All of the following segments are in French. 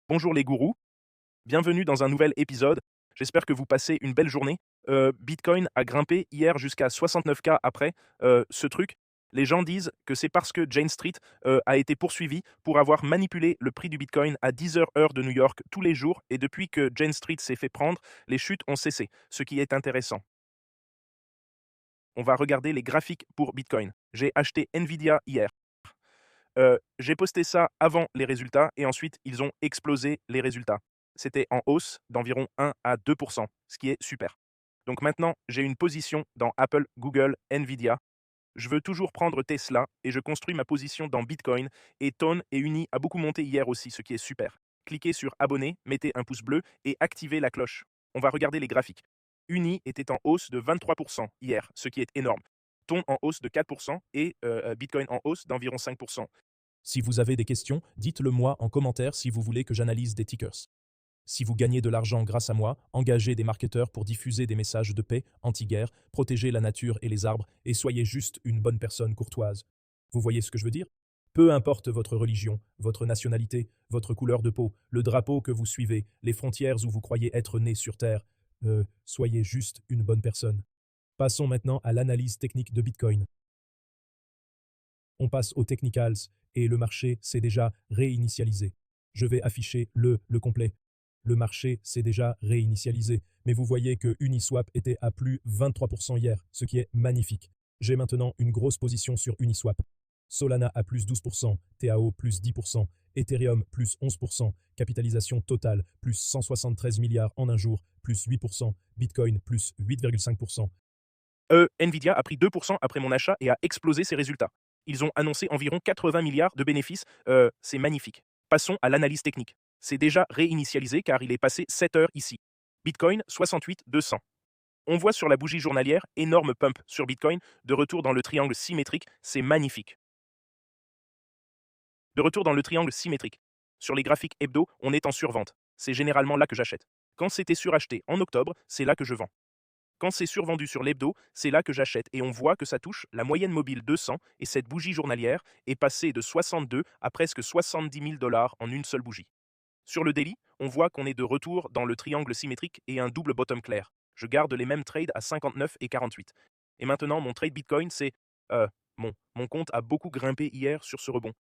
Bonjour les gourous, bienvenue dans un nouvel épisode. J'espère que vous passez une belle journée. Bitcoin a grimpé hier jusqu'à 69K après ce truc. Les gens disent que c'est parce que Jane Street a été poursuivi pour avoir manipulé le prix du Bitcoin à 10 heures heure de New York tous les jours et depuis que Jane Street s'est fait prendre, les chutes ont cessé, ce qui est intéressant. On va regarder les graphiques pour Bitcoin. J'ai acheté Nvidia hier. J'ai posté ça avant les résultats et ensuite ils ont explosé les résultats. C'était en hausse d'environ 1 à 2 ce qui est super. Donc maintenant, j'ai une position dans Apple, Google, Nvidia. Je veux toujours prendre Tesla et je construis ma position dans Bitcoin et Tone et Uni a beaucoup monté hier aussi, ce qui est super. Cliquez sur abonner, mettez un pouce bleu et activez la cloche. On va regarder les graphiques. Uni était en hausse de 23 hier, ce qui est énorme. Ton en hausse de 4 et Bitcoin en hausse d'environ 5. Si vous avez des questions, dites-le moi en commentaire si vous voulez que j'analyse des tickers. Si vous gagnez de l'argent grâce à moi, engagez des marketeurs pour diffuser des messages de paix, anti-guerre, protéger la nature et les arbres, et soyez juste une bonne personne courtoise. Vous voyez ce que je veux dire? Peu importe votre religion, votre nationalité, votre couleur de peau, le drapeau que vous suivez, les frontières où vous croyez être né sur Terre, soyez juste une bonne personne. Passons maintenant à l'analyse technique de Bitcoin. On passe aux technicals et le marché s'est déjà réinitialisé. Je vais afficher le complet. Le marché s'est déjà réinitialisé, mais vous voyez que Uniswap était à plus 23% hier, ce qui est magnifique. J'ai maintenant une grosse position sur Uniswap. Solana à plus 12%, TAO plus 10%, Ethereum plus 11%, capitalisation totale plus 173 milliards en un jour, plus 8%, Bitcoin plus 8,5%. Nvidia a pris 2 après mon achat et a explosé ses résultats. Ils ont annoncé environ 80 milliards de bénéfices. C'est magnifique. Passons à l'analyse technique. C'est déjà réinitialisé car il est passé 7 heures ici. Bitcoin 68 200. On voit sur la bougie journalière énorme pump sur Bitcoin, de retour dans le triangle symétrique, c'est magnifique. De retour dans le triangle symétrique. Sur les graphiques hebdo, on est en survente. C'est généralement là que j'achète. Quand c'était suracheté en octobre, c'est là que je vends. Quand c'est survendu sur l'hebdo, c'est là que j'achète et on voit que ça touche la moyenne mobile 200 et cette bougie journalière est passée de 62 à presque 70 000 dollars en une seule bougie. Sur le daily, on voit qu'on est de retour dans le triangle symétrique et un double bottom clair. Je garde les mêmes trades à 59 et 48. Et maintenant, mon trade Bitcoin, c'est... mon compte a beaucoup grimpé hier sur ce rebond.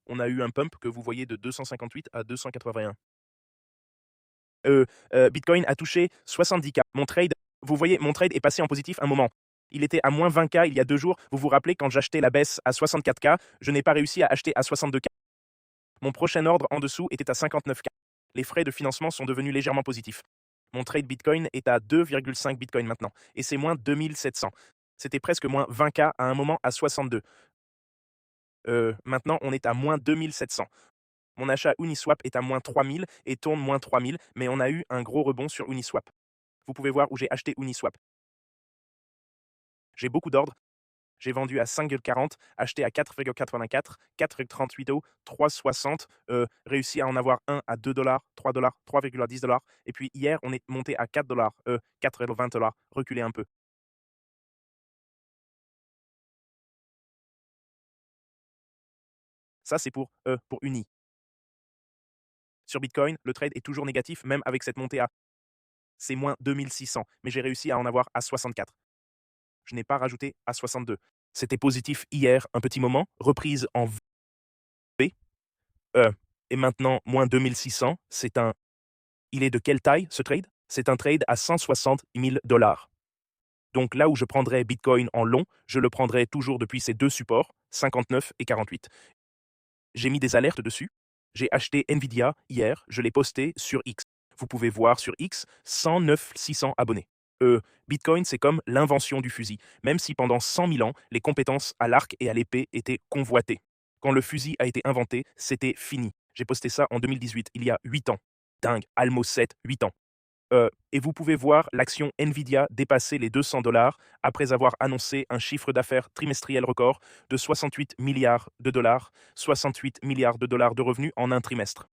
On a eu un pump que vous voyez de 258 à 281. Bitcoin a touché 70K. Mon trade, vous voyez, mon trade est passé en positif un moment. Il était à moins 20K il y a 2 jours. Vous vous rappelez, quand j'achetais la baisse à 64K, je n'ai pas réussi à acheter à 62K. Mon prochain ordre en dessous était à 59K. Les frais de financement sont devenus légèrement positifs. Mon trade Bitcoin est à 2,5 Bitcoin maintenant, et c'est moins 2700. C'était presque moins 20K à un moment à 62. Maintenant, on est à moins 2700. Mon achat Uniswap est à moins 3000 et tourne moins 3000, mais on a eu un gros rebond sur Uniswap. Vous pouvez voir où j'ai acheté Uniswap. J'ai beaucoup d'ordres. J'ai vendu à 5,40, acheté à 4,84, 4,38 euros, 3,60, réussi à en avoir un à 2 dollars, 3 dollars, 3,10 dollars. Et puis hier, on est monté à 4 dollars, 4,20 dollars, reculé un peu. Ça, c'est pour Uni. Sur Bitcoin, le trade est toujours négatif, même avec cette montée à. C'est moins 2600, mais j'ai réussi à en avoir à 64. Je n'ai pas rajouté à 62. C'était positif hier un petit moment, reprise en V, euh, et maintenant moins 2600. Il est de quelle taille ce trade? C'est un trade à 160 000 dollars. Donc là où je prendrais Bitcoin en long, je le prendrais toujours depuis ces deux supports, 59 et 48. J'ai mis des alertes dessus. J'ai acheté Nvidia hier, je l'ai posté sur X. Vous pouvez voir sur X 109 600 abonnés. Bitcoin, c'est comme l'invention du fusil, même si pendant 100 000 ans, les compétences à l'arc et à l'épée étaient convoitées. Quand le fusil a été inventé, c'était fini. J'ai posté ça en 2018, il y a 8 ans. Dingue, Almo 7, 8 ans. Et vous pouvez voir l'action Nvidia dépasser les 200 dollars après avoir annoncé un chiffre d'affaires trimestriel record de 68 milliards de dollars, 68 milliards de dollars de revenus en un trimestre.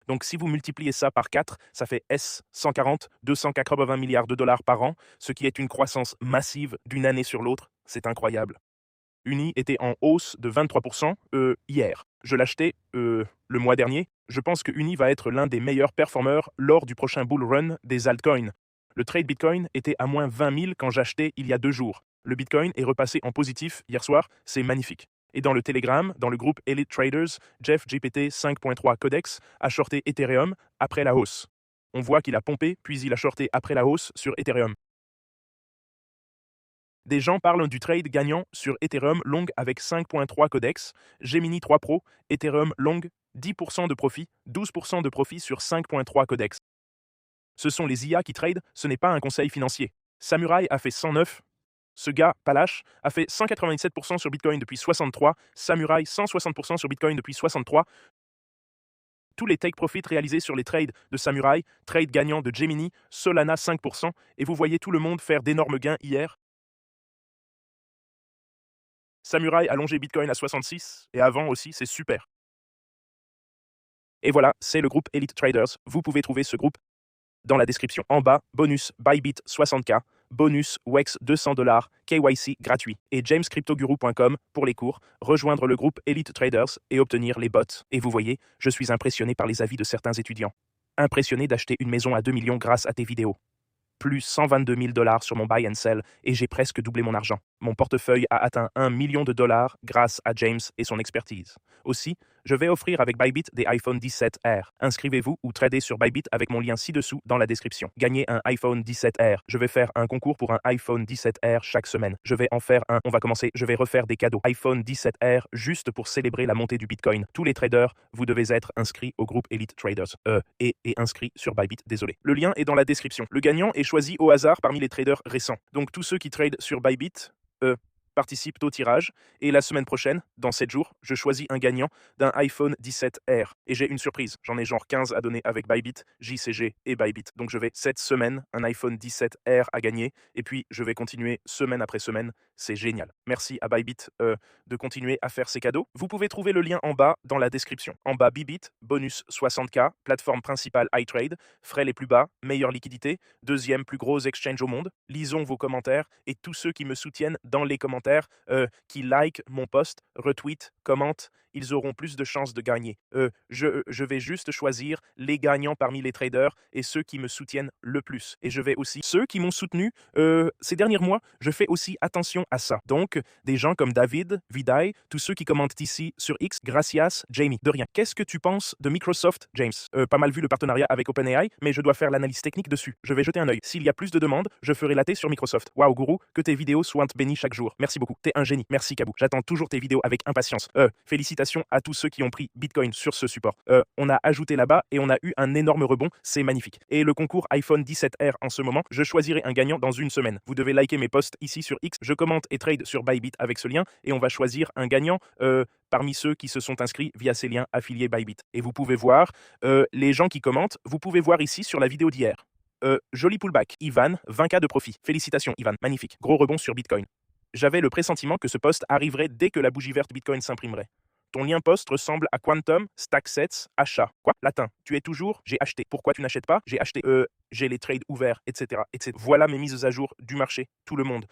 Donc si vous multipliez ça par 4, ça fait S 140, 280 milliards de dollars par an, ce qui est une croissance massive d'une année sur l'autre. C'est incroyable. Uni était en hausse de 23% hier. Je l'achetais le mois dernier. Je pense que Uni va être l'un des meilleurs performeurs lors du prochain bull run des altcoins. Le trade Bitcoin était à moins 20 000 quand j'achetais il y a 2 jours. Le Bitcoin est repassé en positif hier soir, c'est magnifique. Et dans le Telegram, dans le groupe Elite Traders, Jeff GPT 5.3 Codex a shorté Ethereum après la hausse. On voit qu'il a pompé, puis il a shorté après la hausse sur Ethereum. Des gens parlent du trade gagnant sur Ethereum long avec 5.3 Codex, Gemini 3 Pro, Ethereum long, 10% de profit, 12% de profit sur 5.3 Codex. Ce sont les IA qui trade, ce n'est pas un conseil financier. Samurai a fait 109. Ce gars, Palache, a fait 197% sur Bitcoin depuis 63. Samurai, 160% sur Bitcoin depuis 63. Tous les take profits réalisés sur les trades de Samurai, trade gagnant de Gemini, Solana 5%, et vous voyez tout le monde faire d'énormes gains hier. Samurai a longé Bitcoin à 66, et avant aussi, c'est super. Et voilà, c'est le groupe Elite Traders. Vous pouvez trouver ce groupe dans la description. En bas, bonus Bybit 60K, bonus WEX $200, KYC gratuit. Et jamescryptoguru.com pour les cours, rejoindre le groupe Elite Traders et obtenir les bots. Et vous voyez, je suis impressionné par les avis de certains étudiants. Impressionné d'acheter une maison à 2 millions grâce à tes vidéos. Plus 122 000 $ sur mon buy and sell et j'ai presque doublé mon argent. Mon portefeuille a atteint 1 million de dollars grâce à James et son expertise. Aussi, je vais offrir avec Bybit des iPhone 17R. Inscrivez-vous ou tradez sur Bybit avec mon lien ci-dessous dans la description. Gagnez un iPhone 17R. Je vais faire un concours pour un iPhone 17R chaque semaine. Je vais en faire un. On va commencer. Je vais refaire des cadeaux. iPhone 17R juste pour célébrer la montée du Bitcoin. Tous les traders, vous devez être inscrits au groupe Elite Traders. Et inscrits sur Bybit, désolé. Le lien est dans la description. Le gagnant est choisi au hasard parmi les traders récents. Donc tous ceux qui tradent sur Bybit, participent au tirage. Et la semaine prochaine, dans 7 jours, je choisis un gagnant d'un iPhone 17R. Et j'ai une surprise. J'en ai genre 15 à donner avec Bybit, JCG et Bybit. Donc je vais cette semaine, un iPhone 17R à gagner. Et puis je vais continuer semaine après semaine. C'est génial. Merci à Bybit de continuer à faire ces cadeaux. Vous pouvez trouver le lien en bas dans la description. En bas, Bybit, bonus 60K, plateforme principale iTrade, frais les plus bas, meilleure liquidité, deuxième plus gros exchange au monde. Lisons vos commentaires et tous ceux qui me soutiennent dans les commentaires, qui like mon post, retweet, commentent, ils auront plus de chances de gagner. Je vais juste choisir les gagnants parmi les traders et ceux qui me soutiennent le plus. Et je vais aussi, ceux qui m'ont soutenu ces derniers mois, je fais aussi attention à ça. Donc, des gens comme David, Viday, tous ceux qui commentent ici sur X, gracias, Jamie, de rien. Qu'est-ce que tu penses de Microsoft, James? Pas mal vu le partenariat avec OpenAI, mais je dois faire l'analyse technique dessus. Je vais jeter un œil. S'il y a plus de demandes, je ferai la thé sur Microsoft. Waouh, gourou, que tes vidéos soient bénies chaque jour. Merci beaucoup. T'es un génie. Merci, Kabou. J'attends toujours tes vidéos avec impatience. Félicitations à tous ceux qui ont pris Bitcoin sur ce support. On a ajouté là-bas et on a eu un énorme rebond. C'est magnifique. Et le concours iPhone 17R en ce moment, je choisirai un gagnant dans une semaine. Vous devez liker mes posts ici sur X. Je commente et trade sur Bybit avec ce lien et on va choisir un gagnant parmi ceux qui se sont inscrits via ces liens affiliés Bybit. Et vous pouvez voir les gens qui commentent. Vous pouvez voir ici sur la vidéo d'hier. Joli pullback. Ivan, 20K de profit. Félicitations, Ivan. Magnifique. Gros rebond sur Bitcoin. J'avais le pressentiment que ce post arriverait dès que la bougie verte Bitcoin s'imprimerait. Ton lien post ressemble à Quantum, StackSets, achat. Quoi? Latin. Tu es toujours? J'ai acheté. Pourquoi tu n'achètes pas? J'ai acheté. J'ai les trades ouverts, etc., etc. Voilà mes mises à jour du marché. Tout le monde.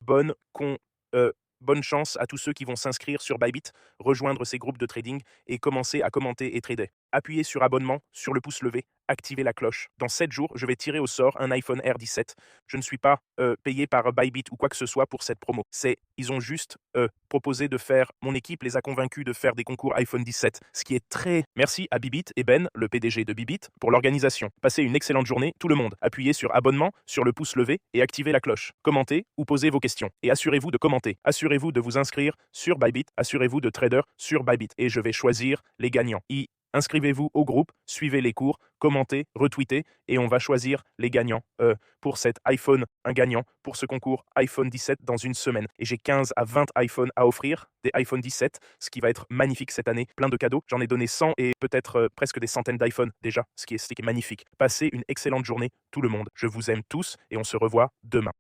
Bonne chance à tous ceux qui vont s'inscrire sur Bybit, rejoindre ces groupes de trading et commencer à commenter et trader. Appuyez sur abonnement, sur le pouce levé, activez la cloche. Dans 7 jours, je vais tirer au sort un iPhone R17. Je ne suis pas payé par Bybit ou quoi que ce soit pour cette promo. Ils ont juste proposé de faire, mon équipe les a convaincus de faire des concours iPhone 17, ce qui est très... Merci à Bybit et Ben, le PDG de Bybit, pour l'organisation. Passez une excellente journée, tout le monde. Appuyez sur abonnement, sur le pouce levé et activez la cloche. Commentez ou posez vos questions. Et assurez-vous de commenter. Assurez-vous de vous inscrire sur Bybit. Assurez-vous de trader sur Bybit. Et je vais choisir les gagnants. Inscrivez-vous au groupe, suivez les cours, commentez, retweetez et on va choisir les gagnants pour cet iPhone, un gagnant pour ce concours iPhone 17 dans une semaine. Et j'ai 15 à 20 iPhones à offrir, des iPhone 17, ce qui va être magnifique cette année, plein de cadeaux. J'en ai donné 100 et peut-être presque des centaines d'iPhones déjà, ce qui est magnifique. Passez une excellente journée, tout le monde. Je vous aime tous et on se revoit demain.